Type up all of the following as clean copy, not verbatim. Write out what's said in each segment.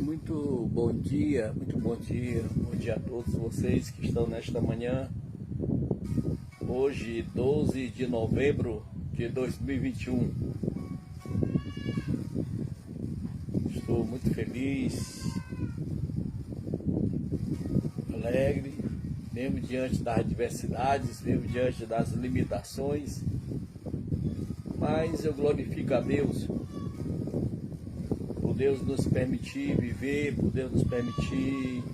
Muito bom dia a todos vocês que estão nesta manhã, hoje 12 de novembro de 2021. Estou muito feliz, alegre, mesmo diante das adversidades, mesmo diante das limitações, mas eu glorifico a Deus. Por Deus nos permitir viver, por Deus nos permitir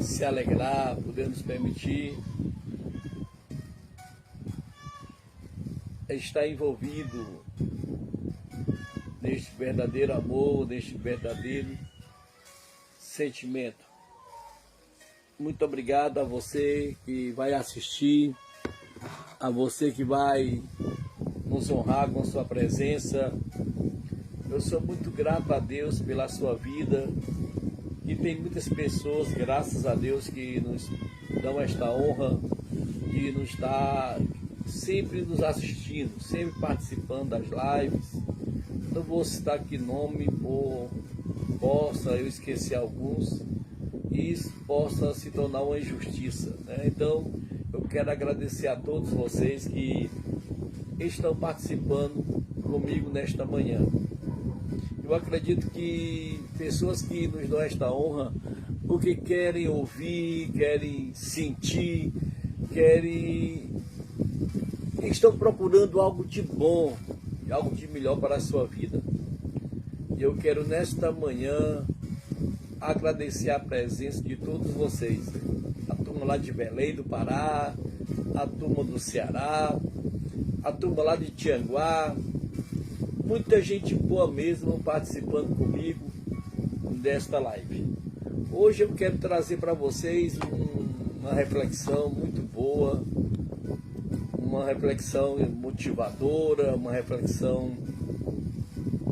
se alegrar, por Deus nos permitir estar envolvido neste verdadeiro amor, neste verdadeiro sentimento. Muito obrigado a você que vai assistir, a você que vai nos honrar com sua presença. Eu sou muito grato a Deus pela sua vida, e tem muitas pessoas, graças a Deus, que nos dão esta honra de nos estar sempre nos assistindo, sempre participando das lives. Não vou citar aqui nome, possa eu esquecer alguns, e isso possa se tornar uma injustiça, né? Então, eu quero agradecer a todos vocês que estão participando comigo nesta manhã. Eu acredito que pessoas que nos dão esta honra porque querem ouvir, querem sentir, estão procurando algo de bom, algo de melhor para a sua vida. E eu quero nesta manhã agradecer a presença de todos vocês, a turma lá de Belém do Pará, a turma do Ceará, a turma lá de Tianguá, muita gente boa mesmo participando comigo desta live. Hoje eu quero trazer para vocês uma reflexão muito boa, uma reflexão motivadora, uma reflexão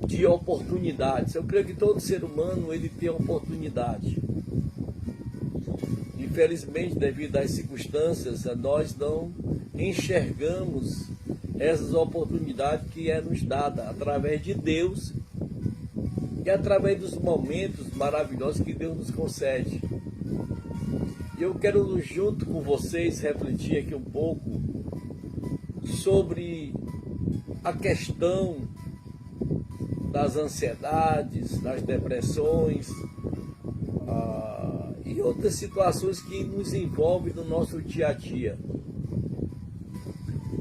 de oportunidades. Eu creio que todo ser humano ele tem oportunidade. Infelizmente, devido às circunstâncias, nós não enxergamos essas oportunidades que é nos dada através de Deus e através dos momentos maravilhosos que Deus nos concede. E eu quero, junto com vocês, refletir aqui um pouco sobre a questão das ansiedades, das depressões e outras situações que nos envolvem no nosso dia a dia.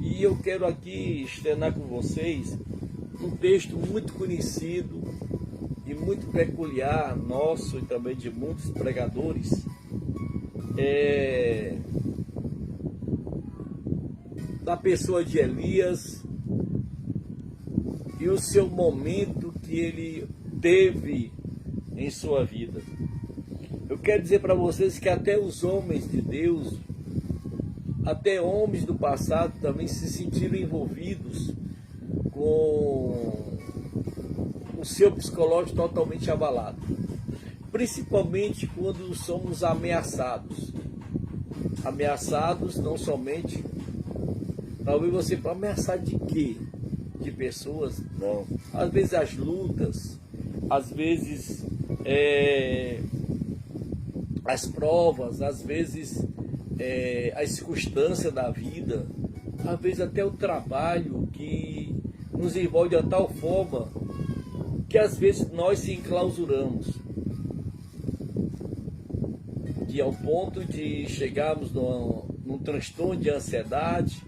E eu quero aqui externar com vocês um texto muito conhecido e muito peculiar, nosso e também de muitos pregadores, da pessoa de Elias e o seu momento que ele teve em sua vida. Eu quero dizer para vocês que até os homens de Deus, até homens do passado também se sentiram envolvidos com o seu psicológico totalmente abalado. Principalmente quando somos ameaçados. Ameaçados não somente, talvez você fale, ameaçar de quê? De pessoas? Não. Às vezes as lutas, às vezes as provas, às vezes as circunstâncias da vida, às vezes até o trabalho que nos envolve de tal forma que às vezes nós se enclausuramos, e ao ponto de chegarmos num transtorno de ansiedade,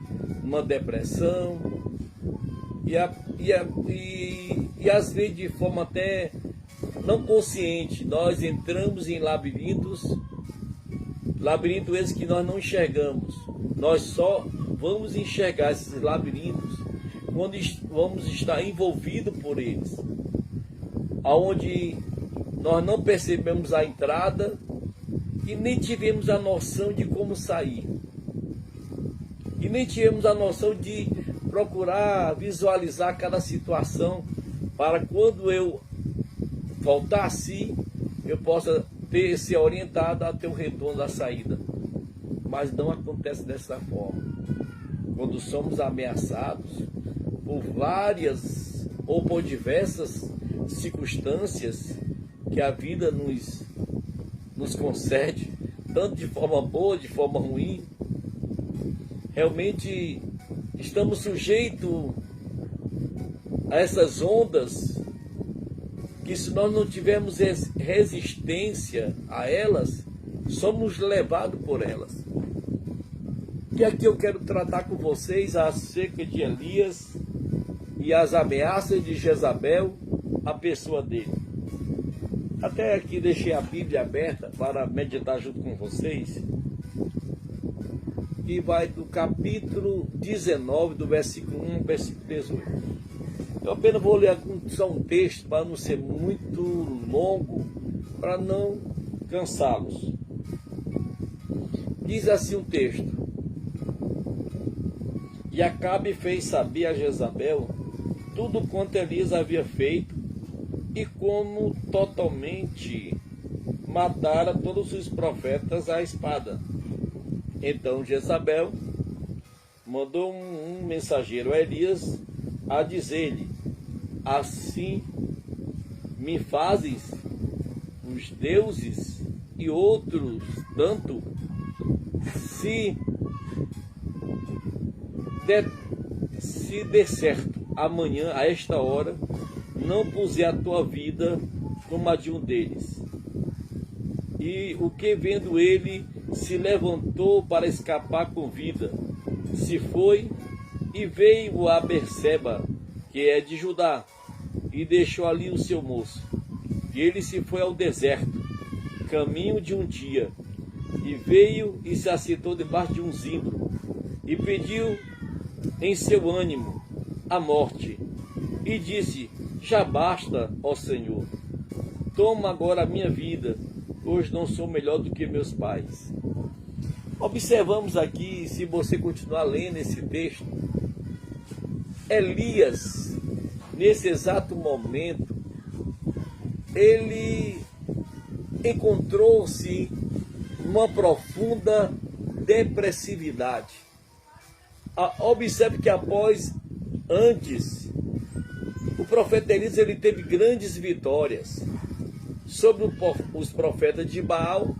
numa depressão, e às vezes de forma até não consciente, nós entramos em labirintos esses que nós não enxergamos. Nós só vamos enxergar esses labirintos quando vamos estar envolvidos por eles, aonde nós não percebemos a entrada e nem tivemos a noção de como sair, e nem tivemos a noção de procurar visualizar cada situação, para quando eu voltar a si, eu possa ser orientado a ter o retorno da saída. Mas não acontece dessa forma. Quando somos ameaçados por várias ou por diversas circunstâncias que a vida nos concede, tanto de forma boa, de forma ruim, realmente estamos sujeitos a essas ondas que, se nós não tivermos resistência a elas, somos levados por elas. E aqui eu quero tratar com vocês acerca de Elias e as ameaças de Jezabel à pessoa dele. Até aqui deixei a Bíblia aberta para meditar junto com vocês, e vai do capítulo 19, do versículo 1 ao versículo 18. Eu apenas vou ler só um texto para não ser muito longo, para não cansá-los. Diz assim um texto: E Acabe fez saber a Jezabel tudo quanto Elias havia feito, e como totalmente matara todos os profetas à espada. Então Jezabel mandou um mensageiro a Elias a dizer-lhe: Assim me fazes os deuses e outros tanto, se der certo amanhã a esta hora não puser a tua vida como a de um deles. E o que vendo ele se levantou para escapar com vida, se foi e veio a Berseba, que é de Judá, e deixou ali o seu moço. E ele se foi ao deserto, caminho de um dia, e veio e se assentou debaixo de um zimbro, e pediu em seu ânimo a morte, e disse: Já basta, ó Senhor, toma agora a minha vida, hoje não sou melhor do que meus pais. Observamos aqui, se você continuar lendo esse texto, Elias, nesse exato momento, ele encontrou-se numa profunda depressividade. Observe que antes, o profeta Elias ele teve grandes vitórias sobre os profetas de Baal,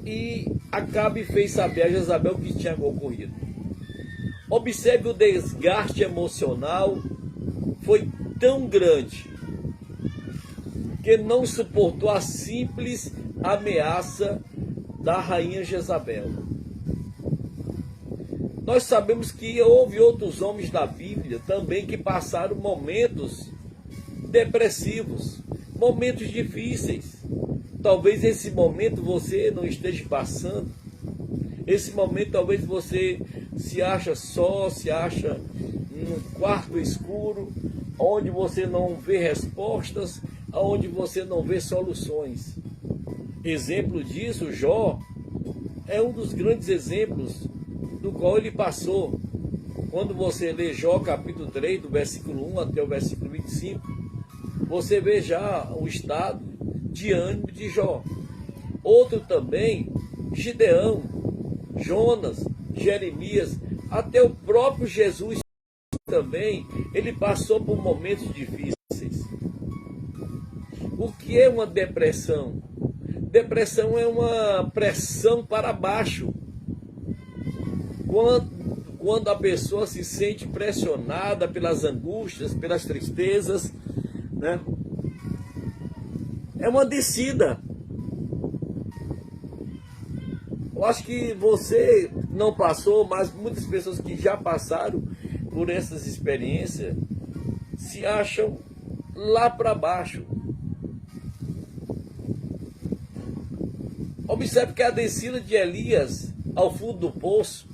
e Acabe fez saber a Jezabel o que tinha ocorrido. Observe, o desgaste emocional foi tão grande que não suportou a simples ameaça da rainha Jezabel. Nós sabemos que houve outros homens da Bíblia também que passaram momentos depressivos, momentos difíceis. Talvez esse momento você não esteja passando. Esse momento talvez você se acha só, se acha num quarto escuro, onde você não vê respostas, onde você não vê soluções. Exemplo disso, Jó é um dos grandes exemplos do qual ele passou. Quando você lê Jó capítulo 3, do versículo 1 até o versículo 25, você vê já o estado de ânimo de Jó. Outro também, Gideão, Jonas, Jeremias, até o próprio Jesus também, ele passou por momentos difíceis. O que é uma depressão? Depressão é uma pressão para baixo. Quando a pessoa se sente pressionada pelas angústias, pelas tristezas, né? É uma descida. Eu acho que você não passou, mas muitas pessoas que já passaram por essas experiências se acham lá para baixo. Observe que a descida de Elias ao fundo do poço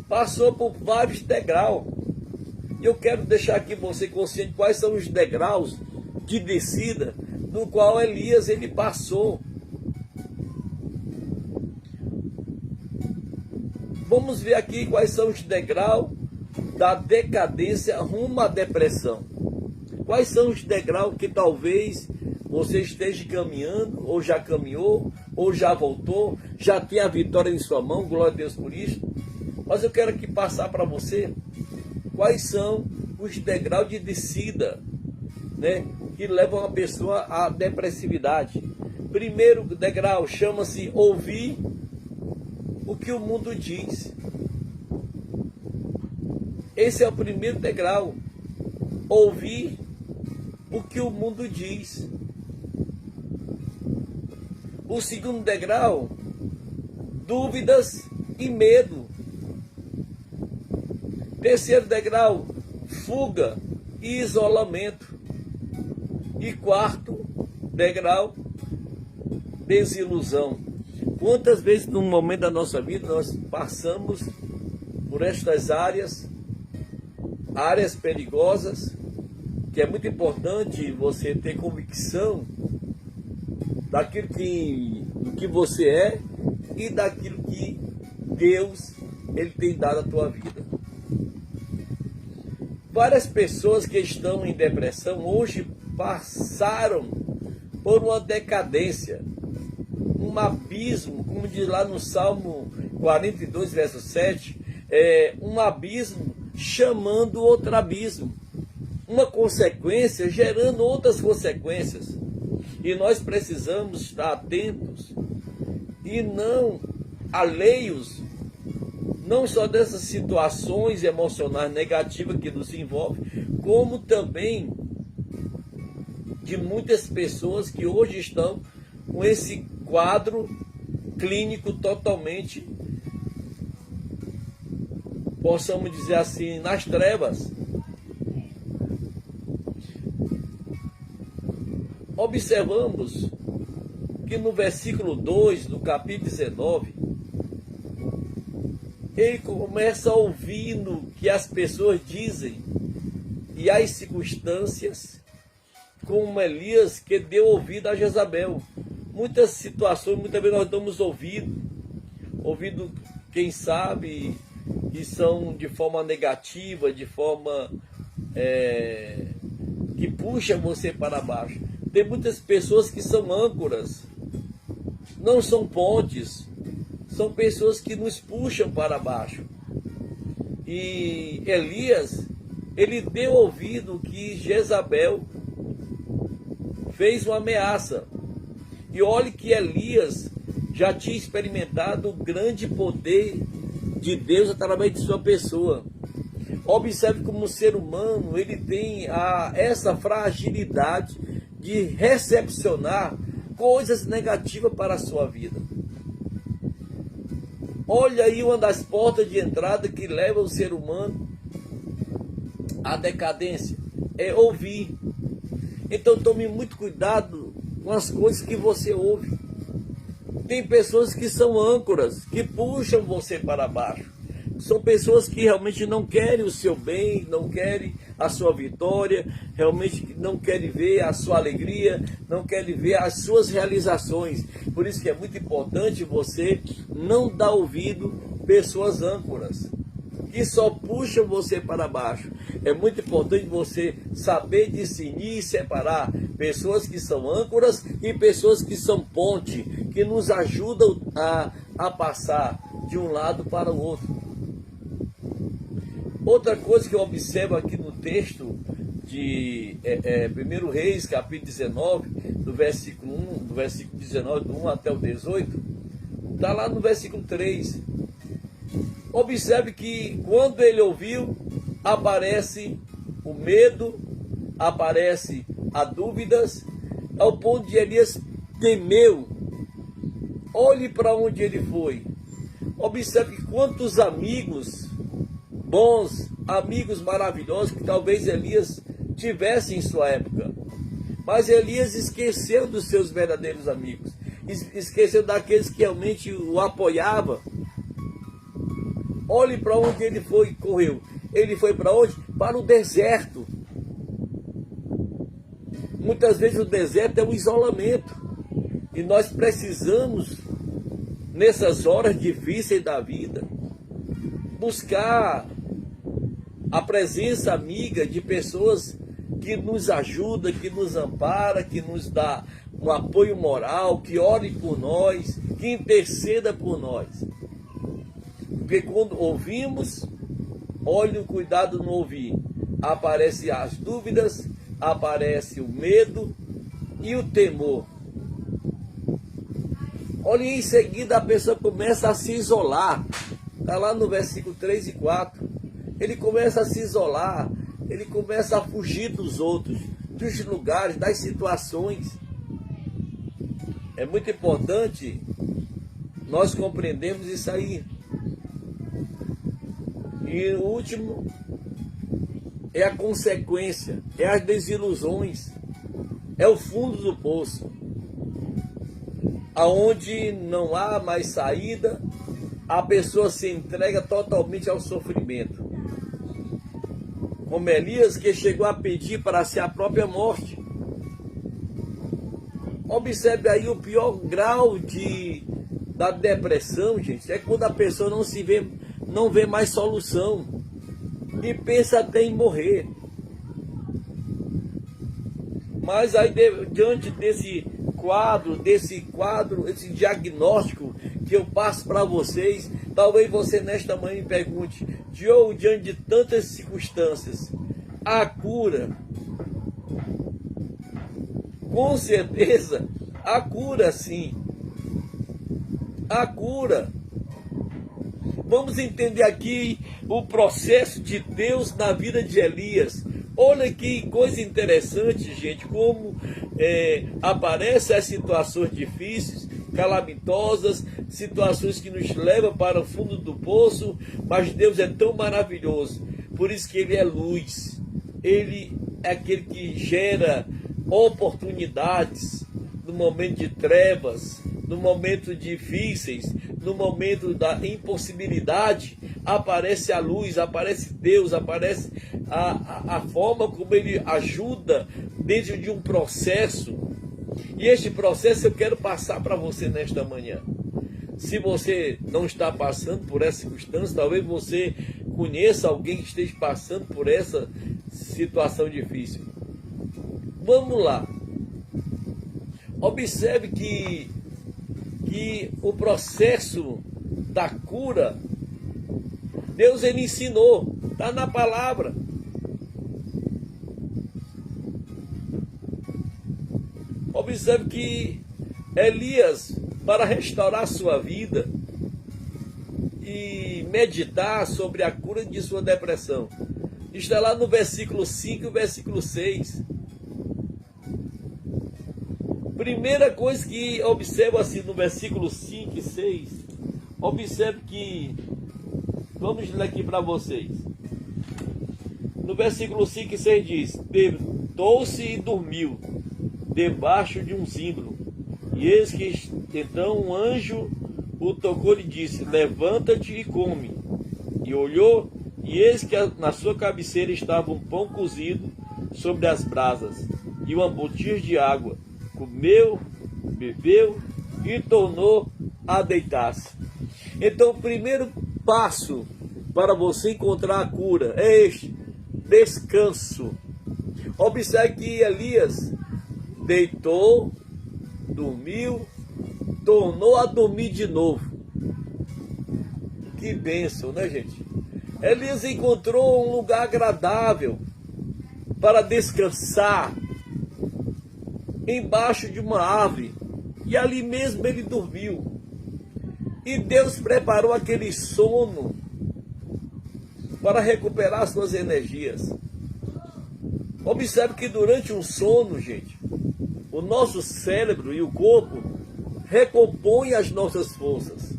passou por vários degraus. E eu quero deixar aqui você consciente quais são os degraus de descida no qual Elias ele passou. Vamos ver aqui quais são os degraus da decadência rumo à depressão. Quais são os degraus que talvez você esteja caminhando, ou já caminhou, ou já voltou, já tem a vitória em sua mão, glória a Deus por isso. Mas eu quero aqui passar para você quais são os degraus de descida, né, que levam a pessoa à depressividade. Primeiro degrau chama-se ouvir o que o mundo diz. Esse é o primeiro degrau. Ouvir o que o mundo diz. O segundo degrau, dúvidas e medo. Terceiro degrau, fuga e isolamento. E quarto degrau, desilusão. Quantas vezes num momento da nossa vida nós passamos por estas áreas perigosas, que é muito importante você ter convicção daquilo que você é e daquilo que Deus ele tem dado à tua vida. Várias pessoas que estão em depressão hoje passaram por uma decadência, um abismo, como diz lá no Salmo 42, verso 7, um abismo chamando outro abismo, uma consequência gerando outras consequências. E nós precisamos estar atentos e não alheios, não só dessas situações emocionais negativas que nos envolvem, como também de muitas pessoas que hoje estão com esse quadro clínico totalmente, possamos dizer assim, nas trevas. Observamos que no versículo 2 do capítulo 19, ele começa ouvindo que as pessoas dizem e as circunstâncias, como Elias que deu ouvido a Jezabel. Muitas situações, muitas vezes nós damos ouvido quem sabe, que são de forma negativa, de forma que puxa você para baixo. Tem muitas pessoas que são âncoras, não são pontes, são pessoas que nos puxam para baixo. E Elias, ele deu ouvido que Jezabel fez uma ameaça. E olhe que Elias já tinha experimentado o grande poder de Deus através de sua pessoa. Observe como o ser humano ele tem essa fragilidade de recepcionar coisas negativas para a sua vida. Olha aí uma das portas de entrada que leva o ser humano à decadência, é ouvir. Então tome muito cuidado com as coisas que você ouve. Tem pessoas que são âncoras, que puxam você para baixo. São pessoas que realmente não querem o seu bem, não querem a sua vitória, realmente não querem ver a sua alegria, não querem ver as suas realizações. Por isso que é muito importante você não dar ouvido a pessoas âncoras, que só puxam você para baixo. É muito importante você saber discernir e separar pessoas que são âncoras e pessoas que são ponte, que nos ajudam a passar de um lado para o outro. Outra coisa que eu observo aqui no texto de 1 Reis, capítulo 19, do versículo 1, do versículo 19, do 1 até o 18, está lá no versículo 3. Observe que quando ele ouviu, aparece o medo, aparece a dúvidas, ao ponto de Elias temeu. Olhe para onde ele foi. Observe quantos amigos bons, amigos maravilhosos que talvez Elias tivesse em sua época. Mas Elias esqueceu dos seus verdadeiros amigos. Esqueceu daqueles que realmente o apoiavam. Olhe para onde ele foi, correu. Ele foi para onde? Para o deserto. Muitas vezes o deserto é um isolamento. E nós precisamos, nessas horas difíceis da vida, buscar a presença amiga de pessoas que nos ajudam, que nos amparam, que nos dá um apoio moral, que ore por nós, que interceda por nós. Porque quando ouvimos, olhe o cuidado no ouvir. Aparecem as dúvidas, aparece o medo e o temor. Olha, em seguida a pessoa começa a se isolar. Está lá no versículo 3 e 4. Ele começa a se isolar, ele começa a fugir dos outros, dos lugares, das situações. É muito importante nós compreendermos isso aí. E o último é a consequência, é as desilusões, é o fundo do poço, aonde não há mais saída, a pessoa se entrega totalmente ao sofrimento. Como Elias, que chegou a pedir para si a própria morte. Observe aí o pior grau da depressão, gente, é quando a pessoa não vê mais solução e pensa até em morrer. Mas aí, diante desse quadro, esse diagnóstico que eu passo para vocês, talvez você nesta manhã me pergunte: Diogo, diante de tantas circunstâncias, a cura? Com certeza, a cura sim. A cura. Vamos entender aqui o processo de Deus na vida de Elias. Olha que coisa interessante, gente, como aparecem as situações difíceis, calamitosas, situações que nos levam para o fundo do poço, mas Deus é tão maravilhoso, por isso que Ele é luz, Ele é aquele que gera oportunidades no momento de trevas, no momento difíceis, no momento da impossibilidade, aparece a luz, aparece Deus, aparece a forma como Ele ajuda dentro de um processo. E este processo eu quero passar para você nesta manhã. Se você não está passando por essa circunstância, talvez você conheça alguém que esteja passando por essa situação difícil. Vamos lá. Observe que o processo da cura, Deus Ele ensinou, está na palavra. Observe que Elias, para restaurar sua vida e meditar sobre a cura de sua depressão, está lá no versículo 5 e o versículo 6. Primeira coisa que observa assim no versículo 5 e 6, observe que, vamos ler aqui para vocês. No versículo 5 e 6 diz: deitou-se e dormiu debaixo de um zimbro. E eis que então um anjo o tocou e disse: levanta-te e come. E olhou, e eis que na sua cabeceira estava um pão cozido sobre as brasas e uma botija de água. Comeu, bebeu e tornou a deitar-se. Então o primeiro passo para você encontrar a cura é este: descanso. Observe que Elias deitou, dormiu, tornou a dormir de novo. Que bênção, né, gente? Elias encontrou um lugar agradável. para descansar embaixo de uma árvore, e ali mesmo ele dormiu. E Deus preparou aquele sono para recuperar suas energias. Observe que durante um sono, gente, o nosso cérebro e o corpo recompõem as nossas forças.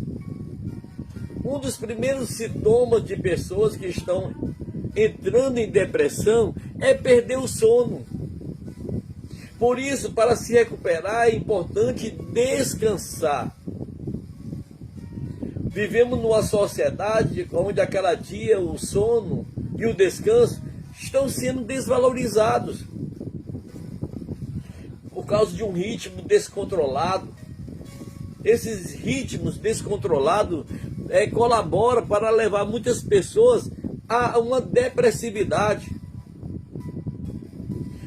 Um dos primeiros sintomas de pessoas que estão entrando em depressão é perder o sono. Por isso, para se recuperar, é importante descansar. Vivemos numa sociedade onde a cada dia o sono e o descanso estão sendo desvalorizados por causa de um ritmo descontrolado. Esses ritmos descontrolados colaboram para levar muitas pessoas a uma depressividade.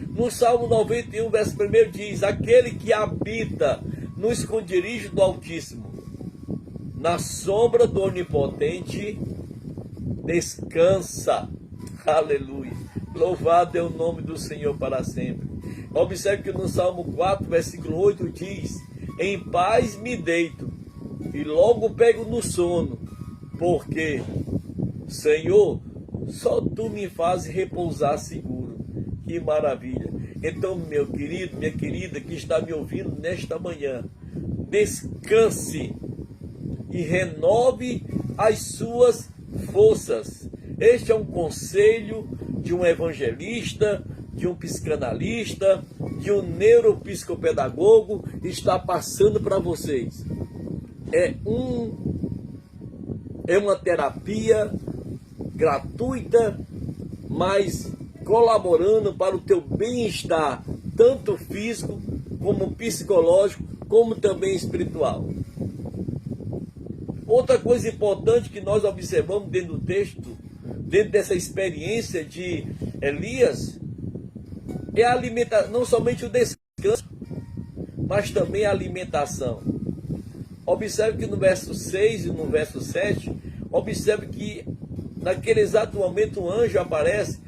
No Salmo 91, verso 1 diz: aquele que habita no esconderijo do Altíssimo, na sombra do Onipotente, descansa. Aleluia. Louvado é o nome do Senhor para sempre. Observe que no Salmo 4, versículo 8 diz: em paz me deito e logo pego no sono, porque, Senhor, só Tu me fazes repousar seguro. Que maravilha. Então, meu querido, minha querida que está me ouvindo nesta manhã, descanse e renove as suas forças. Este é um conselho de um evangelista, de um psicanalista, de um neuropsicopedagogo, está passando para vocês. É uma terapia gratuita, mas colaborando para o teu bem-estar, tanto físico, como psicológico, como também espiritual. Outra coisa importante que nós observamos dentro do texto, dentro dessa experiência de Elias, é a alimentação, não somente o descanso, mas também a alimentação. Observe que no verso 6 e no verso 7, observe que naquele exato momento um anjo aparece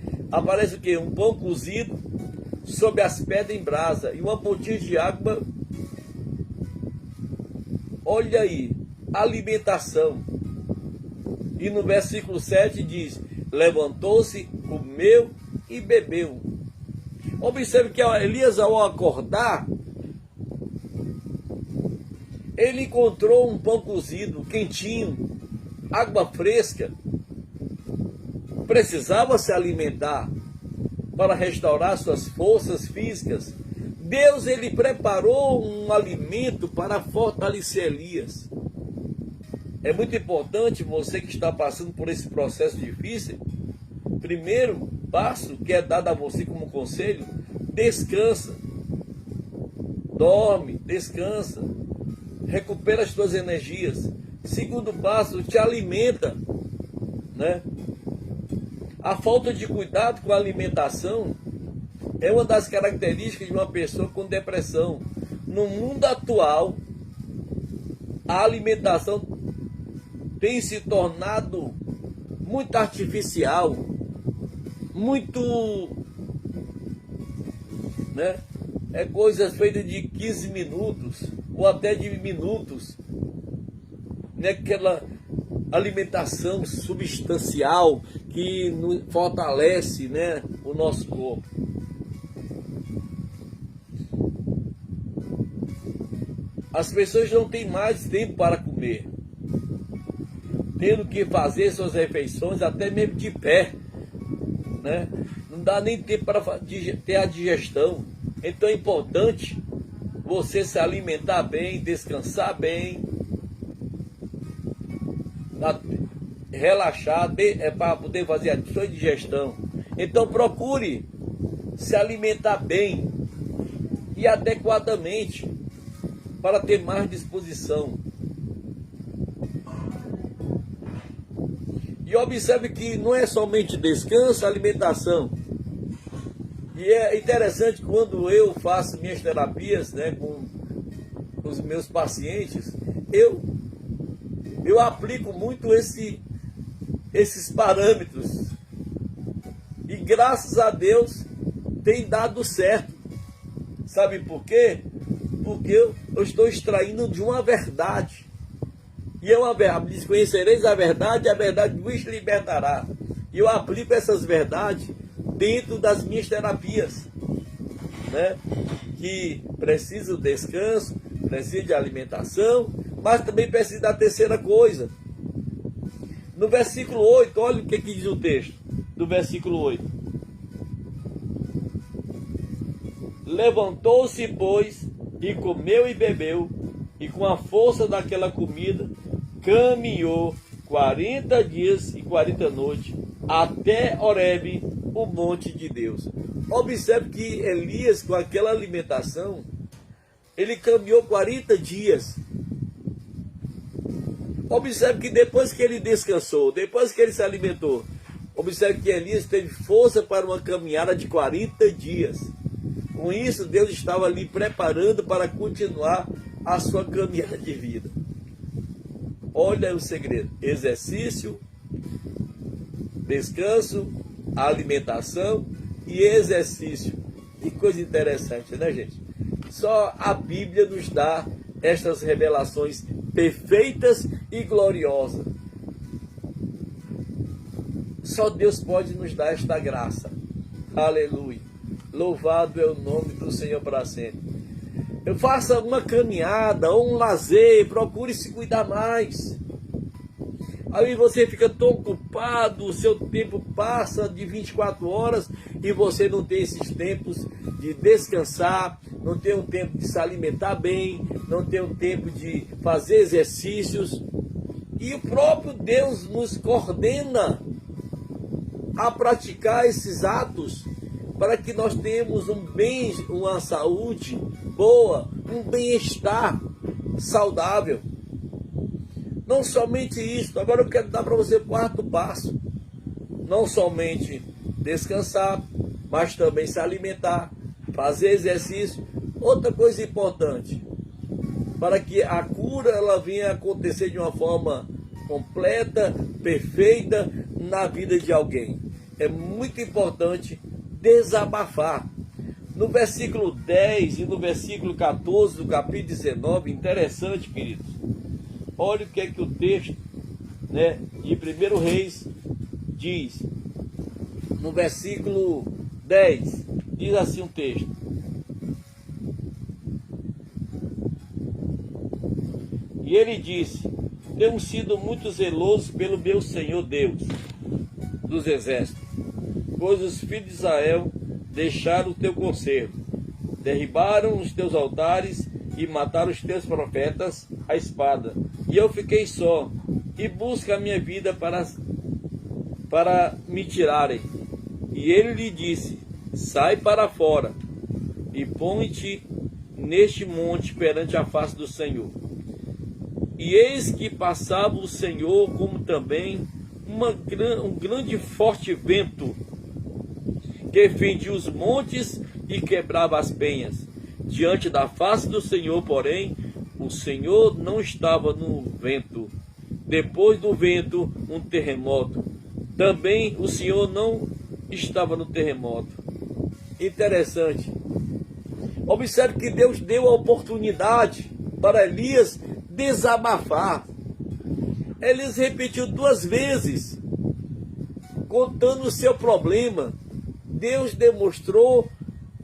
o quê? Um pão cozido sob as pedras em brasa e uma pontinha de água. Olha aí, alimentação. E no versículo 7 diz: levantou-se, comeu e bebeu. Observe que Elias, ao acordar, ele encontrou um pão cozido, quentinho, água fresca. Precisava se alimentar para restaurar suas forças físicas. Deus, ele preparou um alimento para fortalecer Elias. É muito importante, você que está passando por esse processo difícil, primeiro passo que é dado a você como conselho: descansa, dorme, descansa, recupera as suas energias. Segundo passo, te alimenta, né? A falta de cuidado com a alimentação é uma das características de uma pessoa com depressão. No mundo atual, a alimentação tem se tornado muito artificial, muito, né? É coisas feitas de 15 minutos ou até de minutos, né? Aquela alimentação substancial que fortalece, né, o nosso corpo. As pessoas não têm mais tempo para comer, tendo que fazer suas refeições até mesmo de pé, né? Não dá nem tempo para ter a digestão. Então é importante você se alimentar bem, descansar bem, relaxar, para poder fazer a sua digestão. Então procure se alimentar bem e adequadamente para ter mais disposição. E observe que não é somente descanso, alimentação. E é interessante quando eu faço minhas terapias, né, com os meus pacientes, eu aplico muito esses parâmetros. E graças a Deus, tem dado certo. Sabe por quê? Porque eu estou extraindo de uma verdade. E é uma verdade. Diz: conhecereis a verdade vos libertará. E eu aplico essas verdades dentro das minhas terapias, né? Que precisa de descanso, precisa de alimentação, mas também precisa da terceira coisa. No versículo 8, olha o que diz o texto do versículo 8. Levantou-se, pois, e comeu e bebeu, e com a força daquela comida, caminhou 40 dias e 40 noites, até Horebe, o monte de Deus. Observe que Elias, com aquela alimentação, ele caminhou 40 dias. Observe que depois que ele descansou, depois que ele se alimentou, observe que Elias teve força para uma caminhada de 40 dias. Com isso, Deus estava ali preparando para continuar a sua caminhada de vida. Olha o segredo: exercício, descanso, alimentação e exercício. Que coisa interessante, né, gente? Só a Bíblia nos dá estas revelações perfeitas e gloriosas. Só Deus pode nos dar esta graça. Aleluia. Louvado é o nome do Senhor para sempre. Faça uma caminhada ou um lazer, procure se cuidar mais. Aí você fica tão ocupado, o seu tempo passa de 24 horas e você não tem esses tempos de descansar, não tem um tempo de se alimentar bem, não tem um tempo de fazer exercícios. E o próprio Deus nos coordena a praticar esses atos para que nós tenhamos uma saúde boa, um bem-estar saudável. Não somente isso, agora eu quero dar para você o quarto passo. Não somente descansar, mas também se alimentar, fazer exercício. Outra coisa importante, para que a cura ela venha acontecer de uma forma completa, perfeita na vida de alguém. É muito importante desabafar. No versículo 10 e no versículo 14 do capítulo 19, interessante, queridos. Olha o que é que o texto, né, de 1 Reis diz. No versículo 10, diz assim um texto: e ele disse: tenho sido muito zeloso pelo meu Senhor Deus dos exércitos, pois os filhos de Israel deixaram o teu conservo, derribaram os teus altares e mataram os teus profetas à espada. E eu fiquei só, e busca a minha vida para me tirarem. E ele lhe disse: sai para fora, e põe-te neste monte perante a face do Senhor. E eis que passava o Senhor, como também um grande e forte vento, que fendia os montes e quebrava as penhas. Diante da face do Senhor, porém, o Senhor não estava no vento. Depois do vento, um terremoto. Também o Senhor não estava no terremoto. Interessante. Observe que Deus deu a oportunidade para Elias desabafar. Elias repetiu 2 vezes, contando o seu problema. Deus demonstrou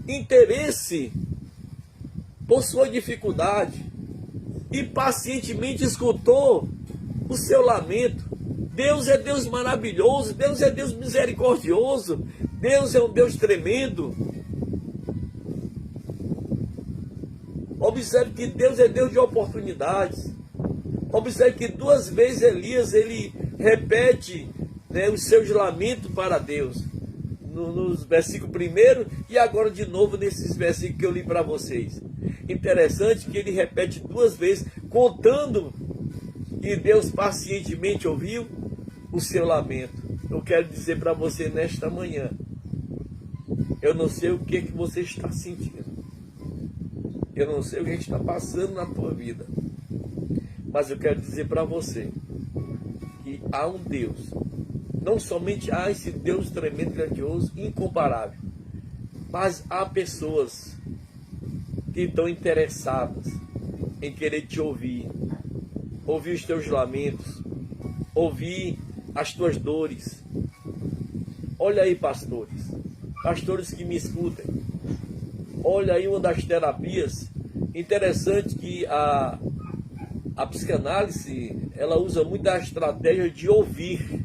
interesse por sua dificuldade e pacientemente escutou o seu lamento. Deus é Deus maravilhoso, Deus é Deus misericordioso, Deus é um Deus tremendo. Observe que Deus é Deus de oportunidades. Observe que 2 vezes Elias ele repete, né, os seus lamentos para Deus. Nos versículos 1 e agora de novo nesses versículos que eu li para vocês. Interessante que ele repete 2 vezes, contando que Deus pacientemente ouviu o seu lamento. Eu quero dizer para você nesta manhã, eu não sei o que você está sentindo, eu não sei o que está passando na tua vida, mas eu quero dizer para você que há um Deus. Não somente há esse Deus tremendo, grandioso, incomparável, Mas há pessoas que estão interessadas em querer te ouvir os teus lamentos, ouvir as tuas dores. Olha aí, pastores que me escutem, olha aí uma das terapias interessante que a psicanálise, ela usa muito a estratégia de ouvir.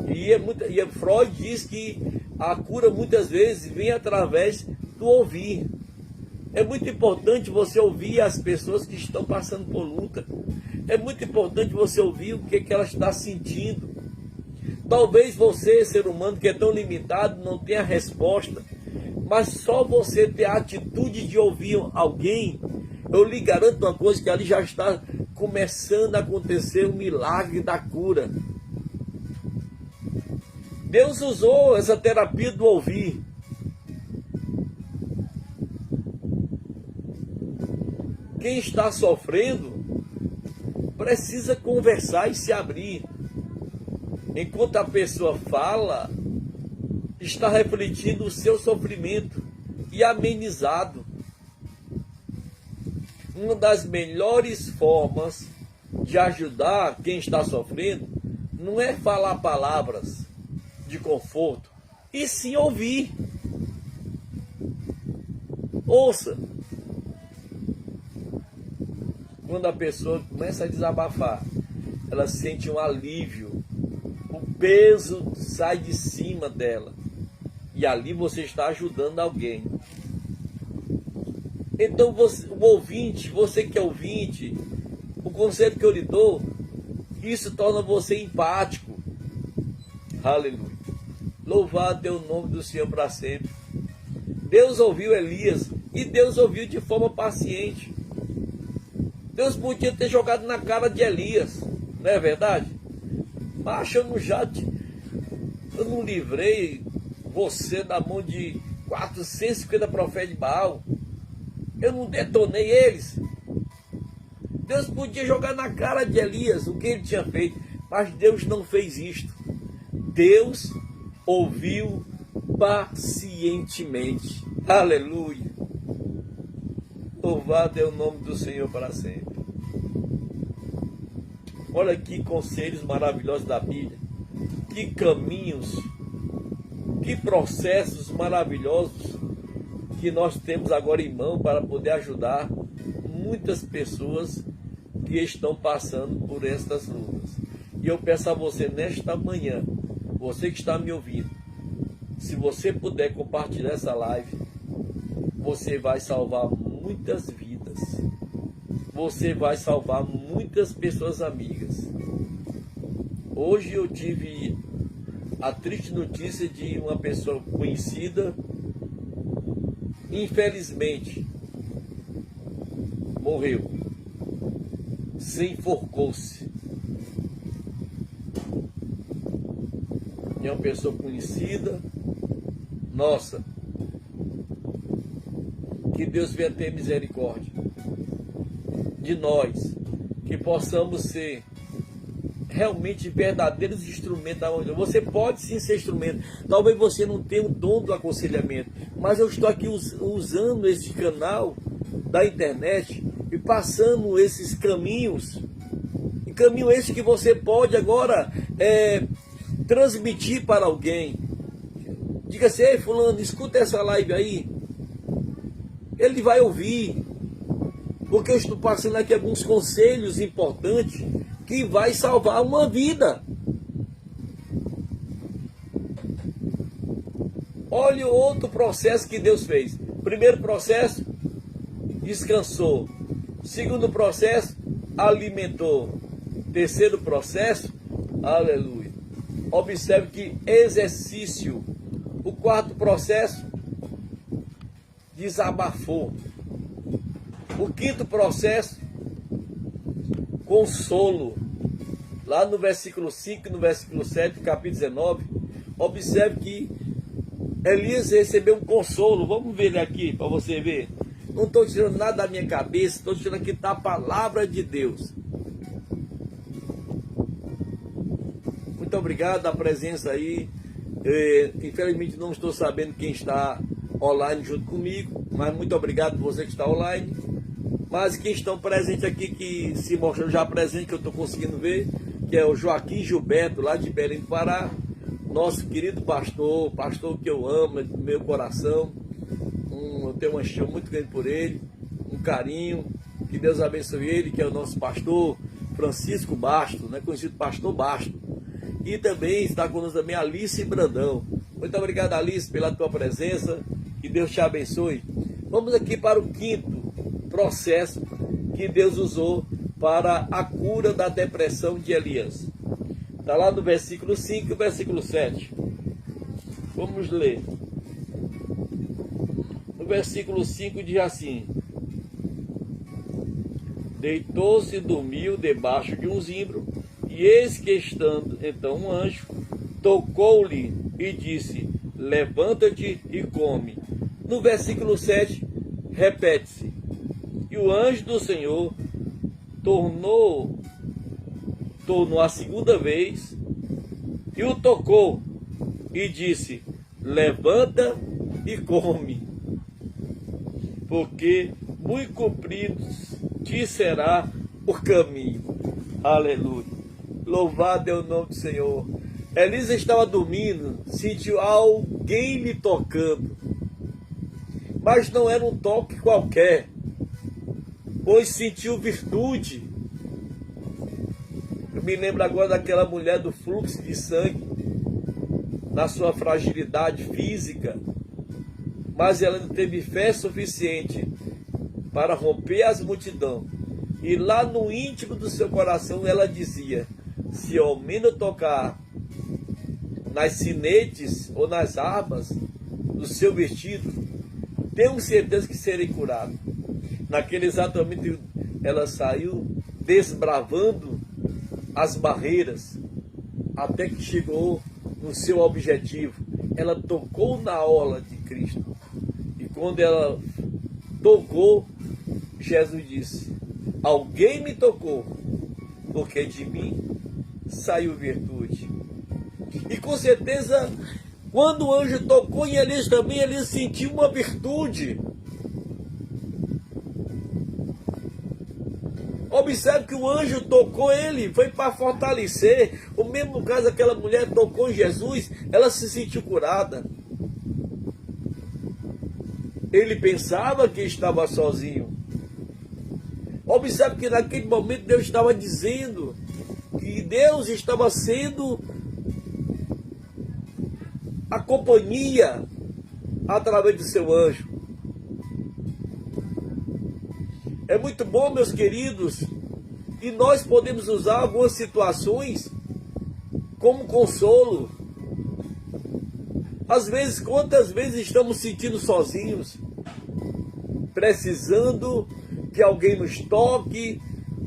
E Freud diz que a cura muitas vezes vem através do ouvir. É muito importante você ouvir as pessoas que estão passando por luta. É muito importante você ouvir o que ela está sentindo. Talvez você, ser humano que é tão limitado, não tenha resposta. Mas só você ter a atitude de ouvir alguém, eu lhe garanto uma coisa, que ali já está começando a acontecer o milagre da cura. Deus usou essa terapia do ouvir. Quem está sofrendo precisa conversar e se abrir. Enquanto a pessoa fala, está refletindo o seu sofrimento e amenizado. Uma das melhores formas de ajudar quem está sofrendo não é falar palavras de conforto, e sim ouvir. Ouça. Quando a pessoa começa a desabafar, ela sente um alívio, o peso sai de cima dela, e ali você está ajudando alguém. Então o ouvinte, você que é ouvinte, o conselho que eu lhe dou, isso torna você empático. Aleluia. Louvado é o nome do Senhor para sempre. Deus ouviu Elias, e Deus ouviu de forma paciente. Deus podia ter jogado na cara de Elias, não é verdade? Mas eu não livrei você da mão de 450 profetas de Baal. Eu não detonei eles. Deus podia jogar na cara de Elias o que ele tinha feito, mas Deus não fez isto. Deus ouviu pacientemente. Aleluia. Louvado é o nome do Senhor para sempre. Olha que conselhos maravilhosos da Bíblia. Que caminhos, que processos maravilhosos que nós temos agora em mão para poder ajudar muitas pessoas que estão passando por estas lutas. E eu peço a você nesta manhã, você que está me ouvindo, se você puder compartilhar essa live, você vai salvar muitas vidas. Você vai salvar muitas pessoas amigas. Hoje eu tive a triste notícia de uma pessoa conhecida, infelizmente, morreu. Se enforcou-se. É uma pessoa conhecida. Nossa, que Deus venha ter misericórdia de nós, que possamos ser realmente verdadeiros instrumentos da mão de Deus. Você pode sim ser instrumento. Talvez você não tenha o dom do aconselhamento, mas eu estou aqui usando esse canal da internet e passando esses caminhos. E caminho esse que você pode agora transmitir para alguém. Diga assim: ei, fulano, escuta essa live aí. Ele vai ouvir, porque eu estou passando aqui alguns conselhos importantes que vai salvar uma vida. Olha o outro processo que Deus fez. Primeiro processo, descansou. Segundo processo, alimentou. Terceiro processo, aleluia, observe que exercício. O quarto processo, desabafou. O quinto processo, consolo. Lá no versículo 5 e no versículo 7, capítulo 19, observe que Elias recebeu um consolo. Vamos ver ele aqui para você ver. Não estou tirando nada da minha cabeça, estou tirando aqui da palavra de Deus. Muito obrigado a presença aí. Infelizmente não estou sabendo quem está online junto comigo, mas muito obrigado por você que está online. Mas quem estão presentes aqui, que se mostram já presente, que eu estou conseguindo ver, que é o Joaquim Gilberto, lá de Belém do Pará, nosso querido pastor que eu amo do meu coração. Eu tenho uma estima muito grande por ele, um carinho, que Deus abençoe ele, que é o nosso pastor Francisco Basto, né, conhecido Pastor Basto. E também está conosco também Alice Brandão. Muito obrigado, Alice, pela tua presença, que Deus te abençoe. Vamos aqui para o quinto processo que Deus usou para a cura da depressão de Elias. Está lá no versículo 5 e versículo 7. Vamos ler. No versículo 5 diz assim: deitou-se e dormiu debaixo de um zimbro, e eis que estando então um anjo, tocou-lhe e disse: levanta-te e come. No versículo 7, repete-se: e o anjo do Senhor tornou a segunda vez, e o tocou, e disse: levanta e come, porque muito comprido te será o caminho. Aleluia. Louvado é o nome do Senhor. Elisa estava dormindo, sentiu alguém lhe tocando, mas não era um toque qualquer, pois sentiu virtude. Eu me lembro agora daquela mulher do fluxo de sangue, na sua fragilidade física, mas ela não teve fé suficiente para romper as multidões. E lá no íntimo do seu coração ela dizia: se ao menos tocar nas sinetes ou nas abas do seu vestido, tenho certeza que serei curado. Naquele exato momento ela saiu desbravando as barreiras, até que chegou no seu objetivo. Ela tocou na orla de Cristo, e quando ela tocou, Jesus disse: alguém me tocou, porque de mim saiu virtude. E com certeza, quando o anjo tocou em Elias também, ele sentiu uma virtude. Observe que o anjo tocou ele, foi para fortalecer. O mesmo caso, aquela mulher tocou em Jesus, ela se sentiu curada. Ele pensava que estava sozinho. Observe que naquele momento Deus estava dizendo que Deus estava sendo a companhia através do seu anjo. É muito bom, meus queridos, e nós podemos usar algumas situações como consolo. Às vezes, quantas vezes estamos sentindo sozinhos, precisando que alguém nos toque,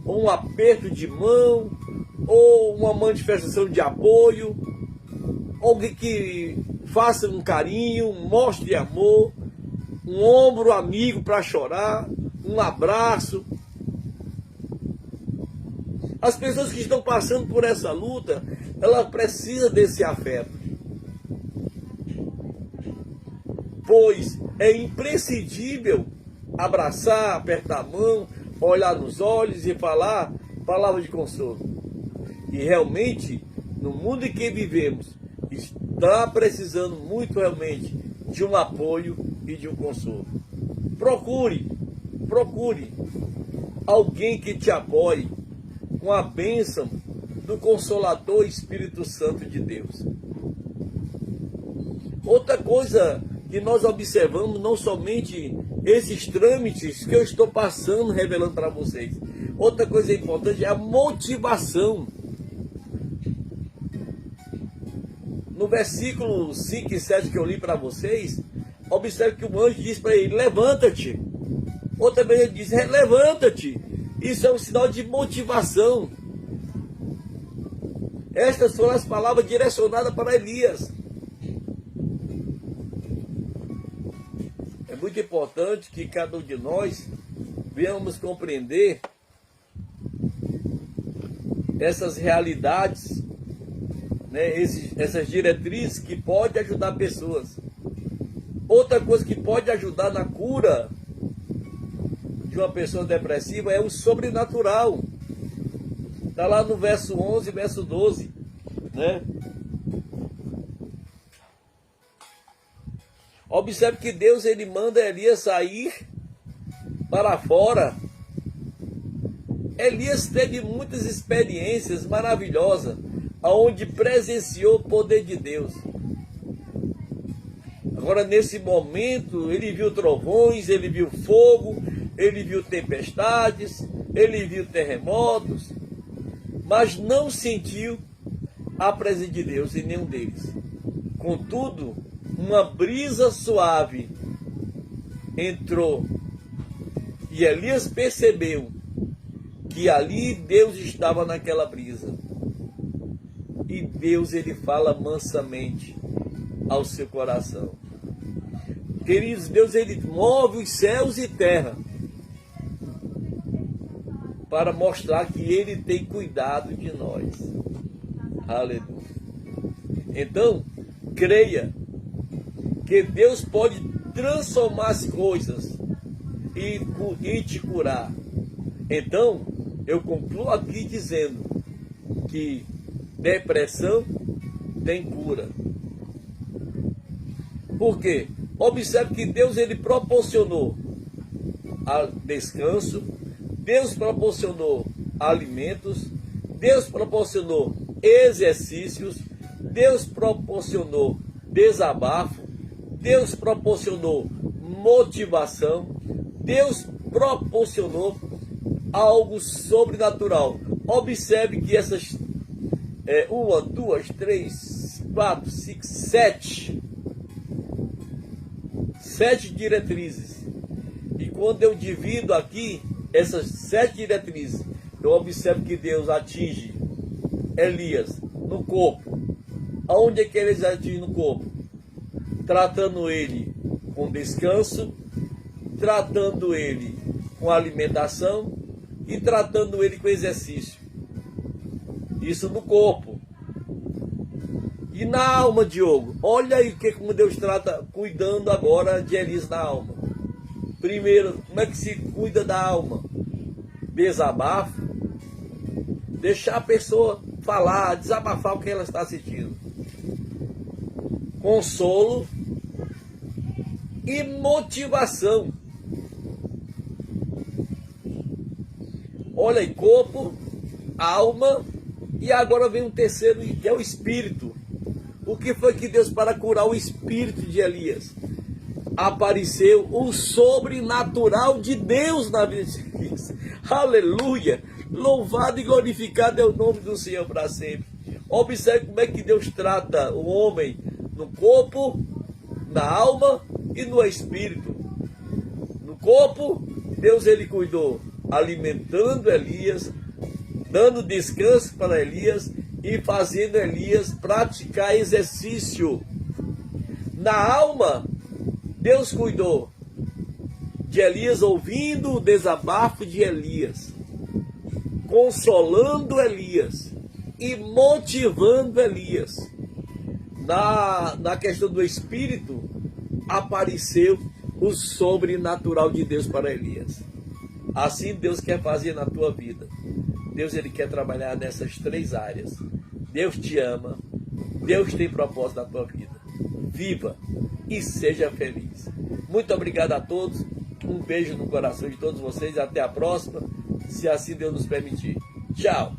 ou um aperto de mão, ou uma manifestação de apoio, alguém que faça um carinho, mostre amor, um ombro amigo para chorar, um abraço. As pessoas que estão passando por essa luta, elas precisam desse afeto, pois é imprescindível abraçar, apertar a mão, olhar nos olhos e falar palavras de consolo. E realmente, no mundo em que vivemos, está precisando muito realmente de um apoio e de um consolo. Procure alguém que te apoie com a bênção do Consolador Espírito Santo de Deus. Outra coisa que nós observamos, não somente esses trâmites que eu estou passando, revelando para vocês. Outra coisa importante é a motivação. No versículo 5 e 7 que eu li para vocês, observe que o anjo diz para ele: levanta-te. Outra vez ele diz: levanta-te. Isso é um sinal de motivação. Estas foram as palavras direcionadas para Elias. É muito importante que cada um de nós venhamos compreender essas realidades né, essas diretrizes que podem ajudar pessoas. Outra coisa que pode ajudar na cura de uma pessoa depressiva é o sobrenatural. Está lá no verso 11, verso 12, né? Observe que Deus, ele manda Elias sair para fora. Elias teve muitas experiências maravilhosas, onde presenciou o poder de Deus. Agora, nesse momento, ele viu trovões, ele viu fogo, ele viu tempestades, ele viu terremotos, mas não sentiu a presença de Deus em nenhum deles. Contudo, uma brisa suave entrou e Elias percebeu que ali Deus estava naquela brisa. E Deus, ele fala mansamente ao seu coração. Queridos, Deus, ele move os céus e terra para mostrar que ele tem cuidado de nós. Aleluia. Então, creia que Deus pode transformar as coisas e te curar. Então, eu concluo aqui dizendo que depressão tem cura. Por quê? Observe que Deus, ele proporcionou descanso, Deus proporcionou alimentos, Deus proporcionou exercícios, Deus proporcionou desabafo, Deus proporcionou motivação, Deus proporcionou algo sobrenatural. Observe que essas 1, 2, 3, 4, 5, 7 diretrizes. E quando eu divido aqui essas 7 diretrizes, eu observo que Deus atinge Elias no corpo. Aonde é que ele atinge no corpo? Tratando ele com descanso, tratando ele com alimentação e tratando ele com exercício. Isso no corpo. E na alma, Diogo? Olha aí como Deus trata, cuidando agora de Elias na alma. Primeiro, como é que se cuida da alma? Desabafo. Deixar a pessoa falar, desabafar o que ela está sentindo. Consolo e motivação. Olha aí, corpo, alma, e agora vem um terceiro, que é o espírito. O que foi que Deus, para curar o espírito de Elias? Apareceu o sobrenatural de Deus na vida de Elias. Aleluia! Louvado e glorificado é o nome do Senhor para sempre. Observe como é que Deus trata o homem no corpo, na alma e no espírito. No corpo, Deus, ele cuidou, alimentando Elias, dando descanso para Elias e fazendo Elias praticar exercício. Na alma, Deus cuidou de Elias, ouvindo o desabafo de Elias, consolando Elias e motivando Elias. Na questão do espírito, apareceu o sobrenatural de Deus para Elias. Assim Deus quer fazer na tua vida. Deus, ele quer trabalhar nessas 3 áreas. Deus te ama. Deus tem propósito na tua vida. Viva e seja feliz. Muito obrigado a todos. Um beijo no coração de todos vocês. Até a próxima, se assim Deus nos permitir. Tchau.